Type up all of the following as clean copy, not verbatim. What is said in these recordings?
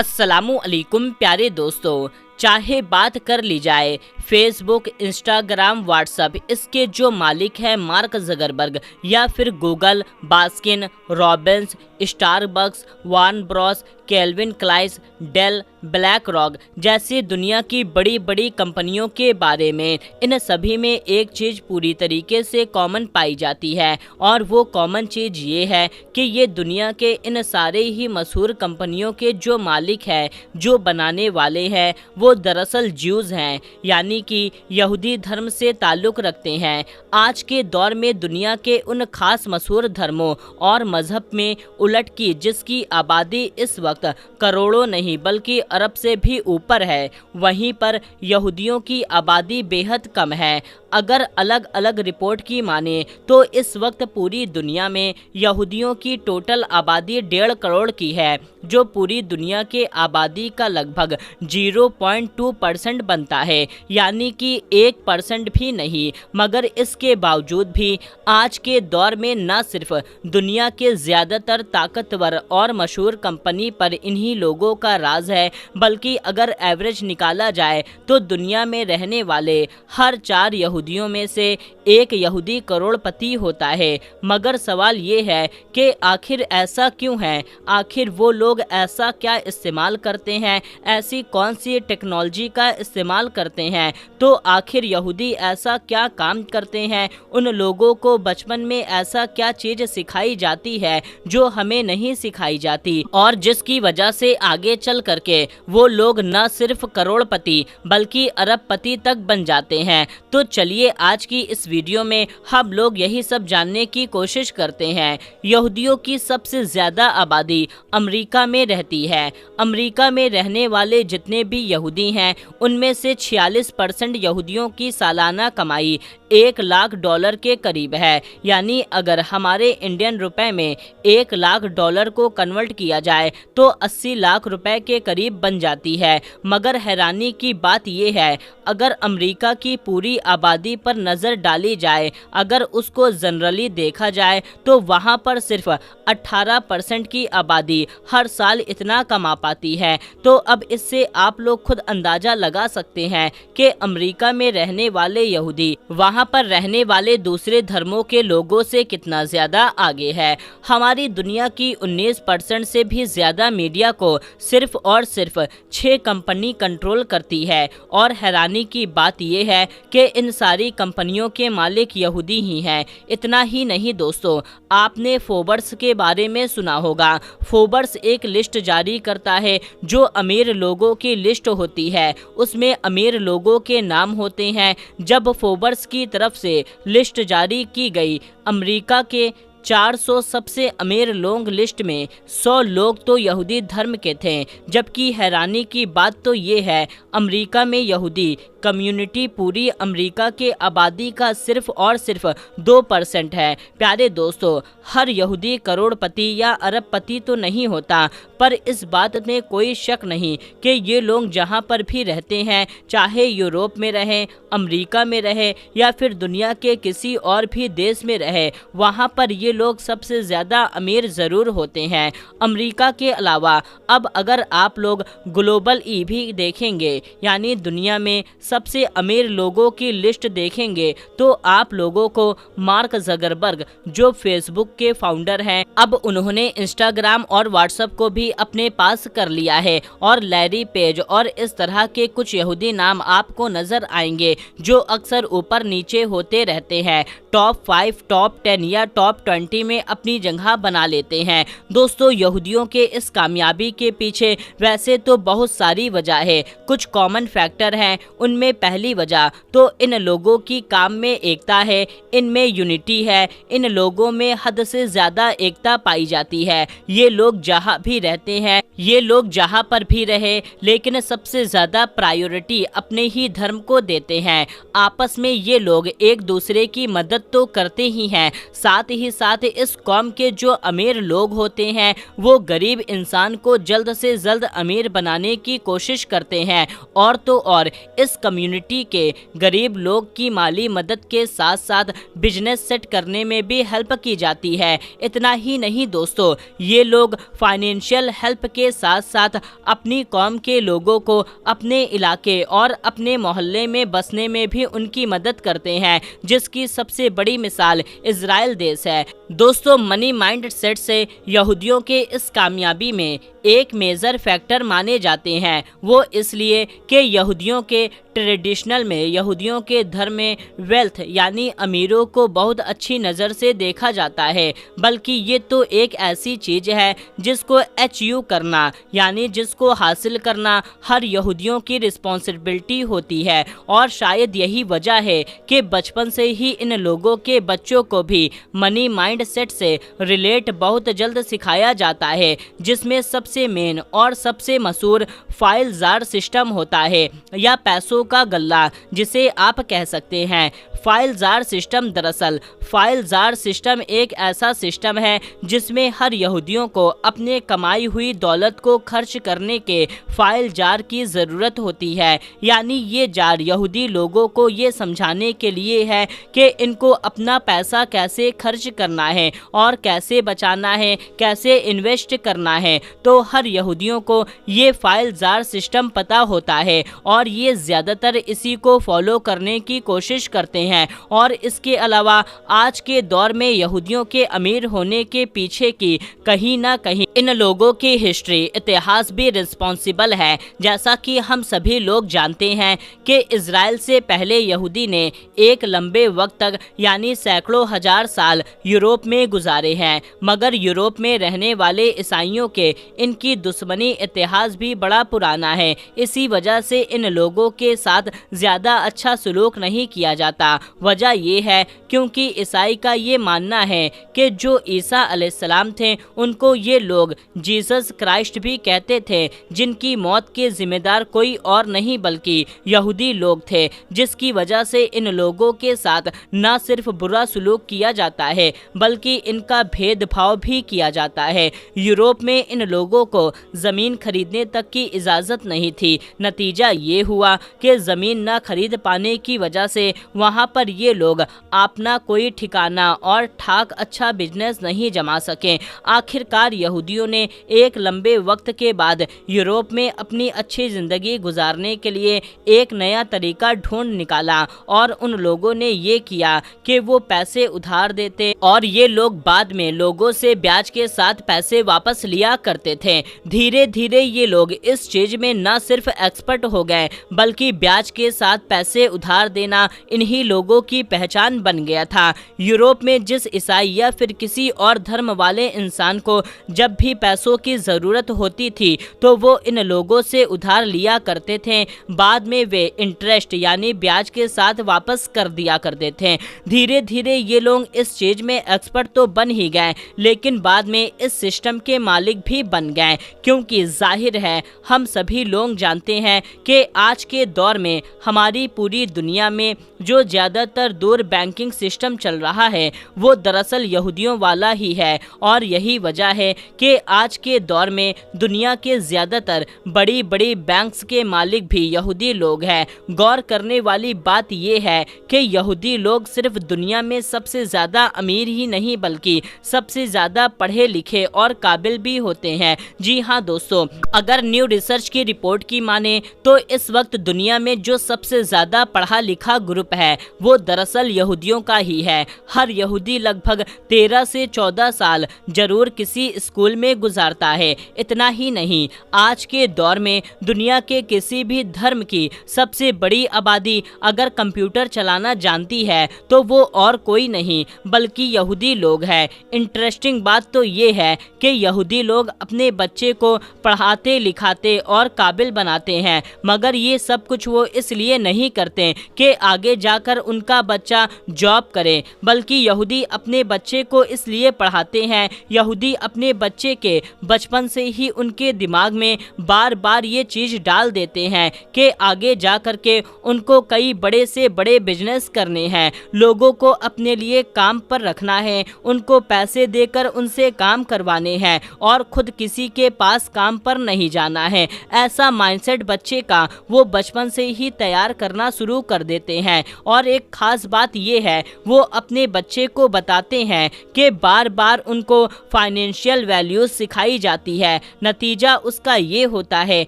अस्सलामु अलैकुम प्यारे दोस्तों, चाहे बात कर ली जाए फेसबुक, इंस्टाग्राम, व्हाट्सएप, इसके जो मालिक हैं मार्क ज़करबर्ग, या फिर Google, Baskin Robbins, Starbucks, Warner Bros, Calvin Klein, Dell, BlackRock जैसी दुनिया की बड़ी बड़ी कंपनियों के बारे में इन सभी में एक चीज़ पूरी तरीके से कॉमन पाई जाती है, और वो कॉमन चीज़ ये है कि ये दुनिया के इन सारे ही मशहूर कंपनियों के जो मालिक हैं, जो बनाने वाले हैं, वो दरअसल ज्यूज़ हैं, यानी कि यहूदी धर्म से ताल्लुक़ रखते हैं। आज के दौर में दुनिया के उन खास मशहूर धर्मों और मज़हब में उलट की जिसकी आबादी इस वक्त करोड़ों नहीं बल्कि अरब से भी ऊपर है, वहीं पर यहूदियों की आबादी बेहद कम है। अगर अलग अलग रिपोर्ट की माने तो इस वक्त पूरी दुनिया में यहूदियों की टोटल आबादी 1.5 करोड़ की है, जो पूरी दुनिया के आबादी का लगभग 0.2% बनता है, यानी कि 1% भी नहीं। मगर इसके बावजूद भी आज के दौर में न सिर्फ दुनिया के ज़्यादातर ताकतवर और मशहूर कंपनी पर इन्हीं लोगों का राज है, बल्कि अगर एवरेज निकाला जाए तो दुनिया में रहने वाले हर 4 यहूदियों में से एक यहूदी करोड़पति होता है। मगर सवाल ये है कि आखिर ऐसा क्यों है? आखिर वो लोग ऐसा क्या इस्तेमाल करते हैं, ऐसी कौन सी टेक्नोलॉजी का इस्तेमाल करते हैं? तो आखिर यहूदी ऐसा क्या काम करते हैं? उन लोगों को बचपन में ऐसा क्या चीज़ सिखाई जाती है जो हमें नहीं सिखाई जाती, और जिसकी वजह से आगे चल करके वो लोग न सिर्फ करोड़पति बल्कि अरबपति तक बन जाते हैं? तो चलिए आज की इस वीडियो में हम लोग यही सब जानने की कोशिश करते हैं। यहूदियों की सबसे ज़्यादा आबादी अमेरिका में रहती है। अमेरिका में रहने वाले जितने भी यहूदी हैं उनमें से 46% यहूदियों की सालाना कमाई $1 लाख के करीब है, यानी अगर हमारे इंडियन रुपए में $1 लाख को कन्वर्ट किया जाए तो 80 लाख रुपए के करीब बन जाती है। मगर हैरानी की बात यह है, अगर अमेरिका की पूरी आबादी पर नज़र डाली जाए, अगर उसको जनरली देखा जाए, तो वहाँ पर सिर्फ 18% की आबादी हर साल इतना कमा पाती है। तो अब इससे आप लोग खुद अंदाज़ा लगा सकते हैं कि अमेरिका में रहने वाले यहूदी वहाँ पर रहने वाले दूसरे धर्मों के लोगों से कितना ज़्यादा आगे है। हमारी दुनिया की 19% से भी ज़्यादा मीडिया को सिर्फ और सिर्फ 6 कंपनी कंट्रोल करती है, और हैरानी की बात यह है कि इन सारी कंपनियों के मालिक यहूदी ही हैं। इतना ही नहीं दोस्तों, आपने फोर्ब्स के बारे में सुना होगा। फोर्ब्स एक लिस्ट जारी करता है जो अमीर लोगों की लिस्ट होती है, उसमें अमीर लोगों के नाम होते हैं। जब फोर्ब्स की तरफ से लिस्ट जारी की गई, अमेरिका के 400 सबसे अमीर लोग लिस्ट में 100 लोग तो यहूदी धर्म के थे। जबकि हैरानी की बात तो ये है, अमेरिका में यहूदी कम्युनिटी पूरी अमेरिका के आबादी का सिर्फ और सिर्फ 2% है। प्यारे दोस्तों, हर यहूदी करोड़पति या अरबपति तो नहीं होता, पर इस बात में कोई शक नहीं कि ये लोग जहाँ पर भी रहते हैं, चाहे यूरोप में रहें, अमेरिका में रहे या फिर दुनिया के किसी और भी देश में रहे, वहाँ पर ये लोग सबसे ज़्यादा अमीर ज़रूर होते हैं। अमेरिका के अलावा अब अगर आप लोग ग्लोबल ई भी देखेंगे, यानी दुनिया में सबसे अमीर लोगों की लिस्ट देखेंगे, तो आप लोगों को मार्क ज़करबर्ग, जो फेसबुक के फाउंडर हैं, अब उन्होंने इंस्टाग्राम और व्हाट्सएप को भी अपने पास कर लिया है, और लैरी पेज और इस तरह के कुछ यहूदी नाम आपको नज़र आएंगे जो अक्सर ऊपर नीचे होते रहते हैं। टॉप 5, टॉप 10 या टॉप 20 में अपनी जगह बना लेते हैं। दोस्तों, यहूदियों के इस कामयाबी के पीछे वैसे तो बहुत सारी वजह है। कुछ कॉमन फैक्टर हैं, उनमें पहली वजह तो इन लोगों की काम में एकता है, इनमें यूनिटी है, इन लोगों में हद से ज़्यादा एकता पाई जाती है। ये लोग जहाँ भी रहते हैं, ये लोग जहाँ पर भी रहे, लेकिन सबसे ज़्यादा प्रायोरिटी अपने ही धर्म को देते हैं। आपस में ये लोग एक दूसरे की मदद मदद तो करते ही हैं, साथ ही साथ इस कौम के जो अमीर लोग होते हैं वो गरीब इंसान को जल्द से जल्द अमीर बनाने की कोशिश करते हैं। और तो और इस कम्युनिटी के गरीब लोग की माली मदद के साथ साथ बिजनेस सेट करने में भी हेल्प की जाती है। इतना ही नहीं दोस्तों, ये लोग फाइनेंशियल हेल्प के साथ साथ अपनी कौम के लोगों को अपने इलाके और अपने मोहल्ले में बसने में भी उनकी मदद करते हैं, जिसकी सबसे बड़ी मिसाल इजराइल देश है। दोस्तों, मनी माइंड सेट से यहूदियों के इस कामयाबी में एक मेजर फैक्टर माने जाते हैं, वो इसलिए कि यहूदियों के ट्रेडिशनल में, यहूदियों के धर्म में वेल्थ यानी अमीरों को बहुत अच्छी नज़र से देखा जाता है। बल्कि ये तो एक ऐसी चीज़ है जिसको अचीव करना यानी जिसको हासिल करना हर यहूदियों की रिस्पॉन्सिबिलिटी होती है। और शायद यही वजह है कि बचपन से ही इन लोगों के बच्चों को भी मनी माइंड सेट से रिलेट बहुत जल्द सिखाया जाता है, जिसमें सबसे मेन और सबसे मशहूर फाइल जार सिस्टम होता है या पैसों का गल्ला जिसे आप कह सकते हैं। फाइल जार सिस्टम दरअसल फाइल जार सिस्टम एक ऐसा सिस्टम है जिसमें हर यहूदियों को अपने कमाई हुई दौलत को खर्च करने के फाइल जार की ज़रूरत होती है। यानी ये जार यहूदी लोगों को ये समझाने के लिए है कि इनको अपना पैसा कैसे खर्च करना है और कैसे बचाना है, कैसे इन्वेस्ट करना है। तो हर यहूदियों को ये फाइल जार सिस्टम पता होता है और ये ज़्यादातर इसी को फॉलो करने की कोशिश करते हैं। और इसके अलावा आज के दौर में यहूदियों के अमीर होने के पीछे की कहीं ना कहीं इन लोगों की हिस्ट्री, इतिहास भी रिस्पॉन्सिबल है। जैसा कि हम सभी लोग जानते हैं कि इजराइल से पहले यहूदी ने एक लंबे वक्त तक यानी सैकड़ों हजार साल यूरोप में गुजारे हैं, मगर यूरोप में रहने वाले ईसाइयों के इनकी दुश्मनी इतिहास भी बड़ा पुराना है। इसी वजह से इन लोगों के साथ ज़्यादा अच्छा सलूक नहीं किया जाता। वजह यह है क्योंकि ईसाई का ये मानना है कि जो ईसा अलैहिस्सलाम थे उनको ये लोग जीसस क्राइस्ट भी कहते थे, जिनकी मौत के जिम्मेदार कोई और नहीं बल्कि यहूदी लोग थे, जिसकी वजह से इन लोगों के साथ न सिर्फ बुरा सलूक किया जाता है बल्कि इनका भेदभाव भी किया जाता है। यूरोप में इन लोगों को ज़मीन खरीदने तक की इजाज़त नहीं थी। नतीजा ये हुआ कि ज़मीन न खरीद पाने की वजह से वहाँ पर ये लोग अपना कोई ठिकाना और ठाक अच्छा बिजनेस नहीं जमा सके। आखिरकार यहूदियों ने एक लंबे वक्त के बाद यूरोप में अपनी अच्छी ज़िंदगी गुजारने के लिए एक नया तरीका ढूंढ निकाला और उन लोगों ने ये किया कि वो पैसे उधार देते और ये लोग बाद में लोगों से ब्याज के साथ पैसे वापस लिया करते थे। धीरे धीरे ये लोग इस चीज़ में न सिर्फ एक्सपर्ट हो गए बल्कि ब्याज के साथ पैसे उधार देना इन्हीं लोगों की पहचान बन गया था। यूरोप में जिस ईसाई या फिर किसी और धर्म वाले इंसान को जब भी पैसों की ज़रूरत होती थी तो वो इन लोगों से उधार लिया करते थे, बाद में वे इंटरेस्ट यानी ब्याज के साथ वापस कर दिया करते थे। धीरे धीरे ये लोग इस चीज़ में एक्सपर्ट तो बन ही गए लेकिन बाद में इस सिस्टम के मालिक भी बन गए, क्योंकि जाहिर है हम सभी लोग जानते हैं कि आज के दौर में हमारी पूरी दुनिया में जो ज़्यादातर दूर बैंकिंग सिस्टम चल रहा है वो दरअसल यहूदियों वाला ही है। और यही वजह है कि आज के दौर में दुनिया के ज़्यादातर बड़ी बड़ी बैंक्स के मालिक भी यहूदी लोग हैं। गौर करने वाली बात यह है कि यहूदी लोग सिर्फ दुनिया में सबसे ज़्यादा अमीर ही नहीं बल्कि सबसे ज़्यादा पढ़े लिखे और काबिल भी होते हैं। जी हाँ दोस्तों, अगर न्यू रिसर्च की रिपोर्ट की माने तो इस वक्त दुनिया में जो सबसे ज़्यादा पढ़ा लिखा ग्रुप है वो दरअसल यहूदियों का ही है। हर यहूदी लगभग 13 से 14 साल जरूर किसी स्कूल में गुजारता है। इतना ही नहीं, आज के दौर में दुनिया के किसी भी धर्म की सबसे बड़ी आबादी अगर कंप्यूटर चलाना जानती है तो वो और कोई नहीं बल्कि यहूदी लोग हैं। इंटरेस्टिंग बात तो ये है कि यहूदी लोग अपने बच्चे को पढ़ाते लिखाते और काबिल बनाते हैं, मगर ये सब कुछ वो इसलिए नहीं करते कि आगे जाकर उनका बच्चा जॉब करे, बल्कि यहूदी अपने बच्चे को इसलिए पढ़ाते हैं, यहूदी अपने बच्चे के बचपन से ही उनके दिमाग में बार बार ये चीज़ डाल देते हैं कि आगे जा कर के उनको कई बड़े से बड़े बिजनेस करने हैं, लोगों को अपने लिए काम पर रखना है, उनको पैसे देकर उनसे काम करवाने हैं और खुद किसी के पास काम पर नहीं जाना है। ऐसा माइंडसेट बच्चे का वो बचपन से ही तैयार करना शुरू कर देते हैं। और एक खास बात ये है, वो अपने बच्चे को बताते हैं कि बार बार उनको फाइनेंशियल वैल्यूज सिखाई जाती है। नतीजा उसका ये होता है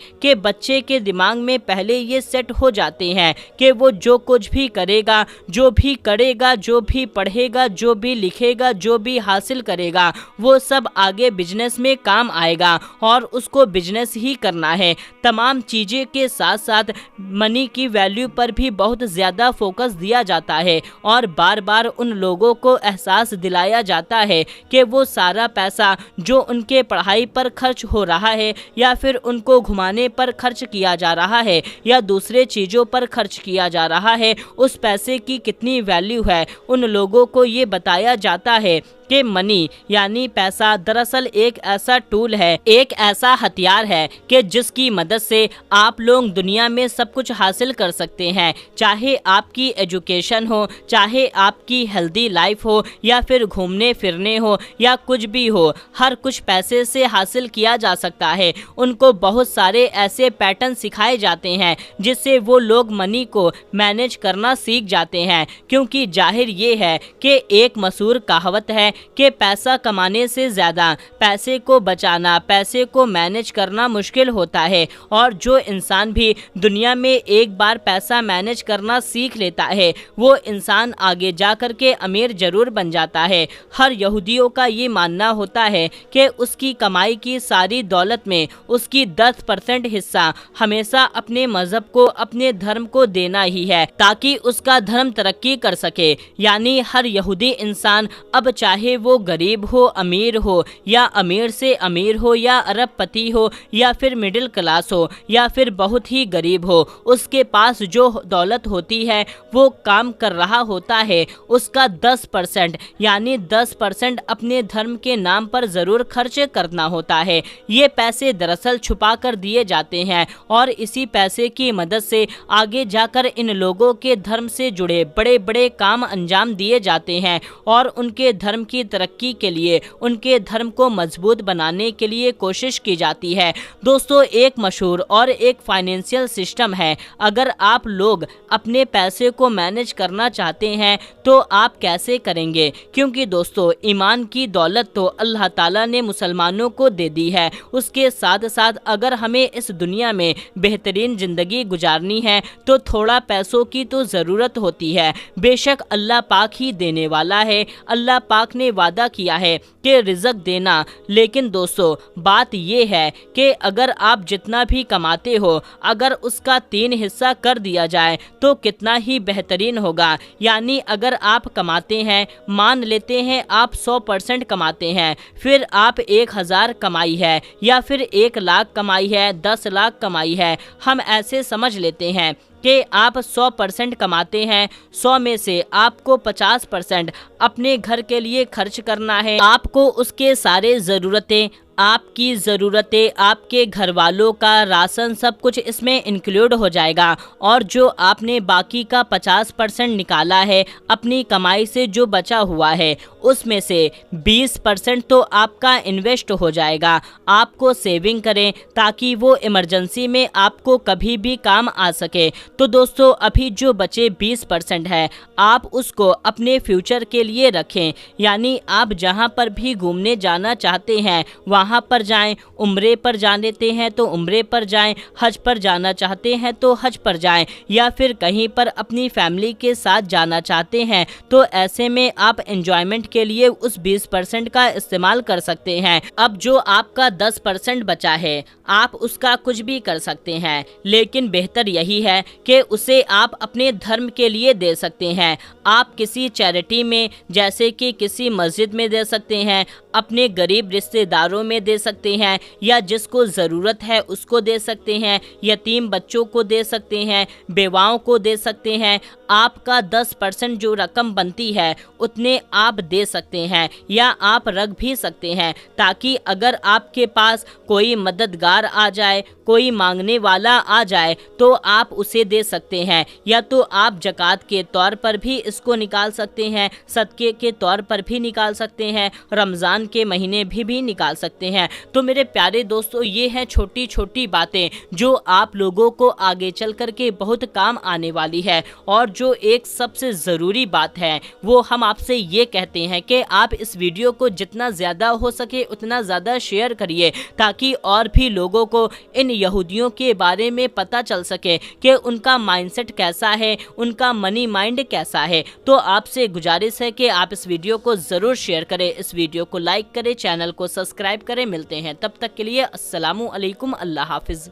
कि बच्चे के दिमाग में पहले ये सेट हो जाते हैं कि वो जो कुछ भी करेगा, जो भी करेगा, जो भी पढ़ेगा, जो भी लिखेगा, जो भी हासिल करेगा, वो सब आगे बिजनेस में काम आएगा और उसको बिजनेस ही करना है। तमाम चीज़ें के साथ साथ मनी की वैल्यू पर भी बहुत ज़्यादा फोकस दिया जाता है और बार बार उन लोगों को एहसास दिलाया जाता है कि वो सारा पैसा जो उनके पढ़ाई पर खर्च हो रहा है या फिर उनको घुमाने पर खर्च किया जा रहा है या दूसरे चीज़ों पर खर्च किया जा रहा है, उस पैसे की कितनी वैल्यू है उन लोगों को ये बताया जाता है कि मनी यानी पैसा दरअसल एक ऐसा टूल है, एक ऐसा हथियार है कि जिसकी मदद से आप लोग दुनिया में सब कुछ हासिल कर सकते हैं। चाहे आपकी एजुकेशन हो, चाहे आपकी हेल्दी लाइफ हो या फिर घूमने फिरने हो या कुछ भी हो, हर कुछ पैसे से हासिल किया जा सकता है। उनको बहुत सारे ऐसे पैटर्न सिखाए जाते हैं जिससे वो लोग मनी को मैनेज करना सीख जाते हैं, क्योंकि जाहिर ये है कि एक मशहूर कहावत है कि पैसा कमाने से ज़्यादा पैसे को बचाना, पैसे को मैनेज करना मुश्किल होता है। और जो इंसान भी दुनिया में एक बार पैसा मैनेज करना सीख लेता है, वो इंसान आगे जा कर के अमीर ज़रूर बन जाता है। हर यहूदियों का ये मानना होता है कि उसकी कमाई की सारी दौलत में उसकी 10% हिस्सा हमेशा अपने मज़हब को, अपने धर्म को देना ही है, ताकि उसका धर्म तरक्की कर सके। यानी हर यहूदी इंसान अब चाहे वो गरीब हो, अमीर हो या अमीर से अमीर हो या अरबपति हो या फिर मिडिल क्लास हो या फिर बहुत ही गरीब हो, उसके पास जो दौलत होती है वो काम कर रहा होता है, उसका 10% यानी 10% अपने धर्म के नाम पर ज़रूर खर्च करना होता है। ये पैसे दरअसल छुपा कर दिए जाते हैं और इसी पैसे की मदद से आगे जाकर इन लोगों के धर्म से जुड़े बड़े बड़े काम अंजाम दिए जाते हैं और उनके धर्म की तरक्की के लिए, उनके धर्म को मजबूत बनाने के लिए कोशिश की जाती है। दोस्तों, एक मशहूर और एक फाइनेंशियल सिस्टम है। अगर आप लोग अपने पैसे को मैनेज करना चाहते हैं तो आप कैसे करेंगे? क्योंकि दोस्तों, ईमान की दौलत तो अल्लाह ताला ने मुसलमानों को दे दी है। उसके साथ साथ अगर हमें इस दुनिया में बेहतरीन ज़िंदगी गुजारनी है तो थोड़ा पैसों की तो ज़रूरत होती है। बेशक अल्लाह पाक ही देने वाला है, अल्लाह पाक ने वादा किया है कि रिज़्क देना। लेकिन दोस्तों, बात ये है कि अगर आप जितना भी कमाते हो, अगर उसका 3 हिस्सा कर दिया जाए तो कितना ही बेहतरीन होगा। यानी अगर आप कमाते हैं, मान लेते हैं आप 100% कमाते हैं, फिर आप 1000 कमाई है या फिर 1 लाख कमाई है, 10 लाख कमाई है, हम ऐसे समझ लेते हैं कि आप 100% कमाते हैं। 100 में से आपको 50% अपने घर के लिए खर्च करना है। आपको उसके सारे ज़रूरतें, आपकी ज़रूरतें, आपके घर वालों का राशन, सब कुछ इसमें इंक्लूड हो जाएगा। और जो आपने बाकी का 50% निकाला है अपनी कमाई से, जो बचा हुआ है, उसमें से 20% तो आपका इन्वेस्ट हो जाएगा। आपको सेविंग करें ताकि वो इमरजेंसी में आपको कभी भी काम आ सके। तो दोस्तों, अभी जो बचे 20% है, आप उसको अपने फ्यूचर के लिए रखें। यानी आप जहाँ पर भी घूमने जाना चाहते हैं वहाँ पर जाएं, उम्रे पर जा लेते हैं तो उम्रे पर जाएं, हज पर जाना चाहते हैं तो हज पर जाएं, या फिर कहीं पर अपनी फैमिली के साथ जाना चाहते हैं तो ऐसे में आप एंजॉयमेंट के लिए उस 20% का इस्तेमाल कर सकते हैं। अब जो आपका 10% बचा है, आप उसका कुछ भी कर सकते हैं, लेकिन बेहतर यही है कि उसे आप अपने धर्म के लिए दे सकते हैं। आप किसी चैरिटी में, जैसे कि किसी मस्जिद में दे सकते हैं, अपने गरीब रिश्तेदारों में दे सकते हैं, या जिसको ज़रूरत है उसको दे सकते हैं, यतीम बच्चों को दे सकते हैं, बेवाओं को दे सकते हैं। आपका 10% जो रकम बनती है उतने आप दे सकते हैं या आप रख भी सकते हैं, ताकि अगर आपके पास कोई मददगार आ जाए, कोई मांगने वाला आ जाए तो आप उसे दे सकते हैं। या तो आप ज़कात के तौर पर भी इसको निकाल सकते हैं, सदक़े के तौर पर भी निकाल सकते हैं, रमज़ान के महीने भी निकाल सकते हैं। तो मेरे प्यारे दोस्तों, ये हैं छोटी छोटी बातें जो आप लोगों को आगे चल कर के बहुत काम आने वाली है। और जो एक सबसे ज़रूरी बात है वो हम आपसे ये कहते हैं कि आप इस वीडियो को जितना ज़्यादा हो सके उतना ज़्यादा शेयर करिए, ताकि और भी लोगों को इन यहूदियों के बारे में पता चल सके कि उनका माइंडसेट कैसा है, उनका मनी माइंड कैसा है। तो आपसे गुजारिश है कि आप इस वीडियो को ज़रूर शेयर करें, इस वीडियो को लाइक करें, चैनल को सब्सक्राइब करें। मिलते हैं तब तक के लिए अस्सलामु अलैकुम, अल्लाह हाफिज़।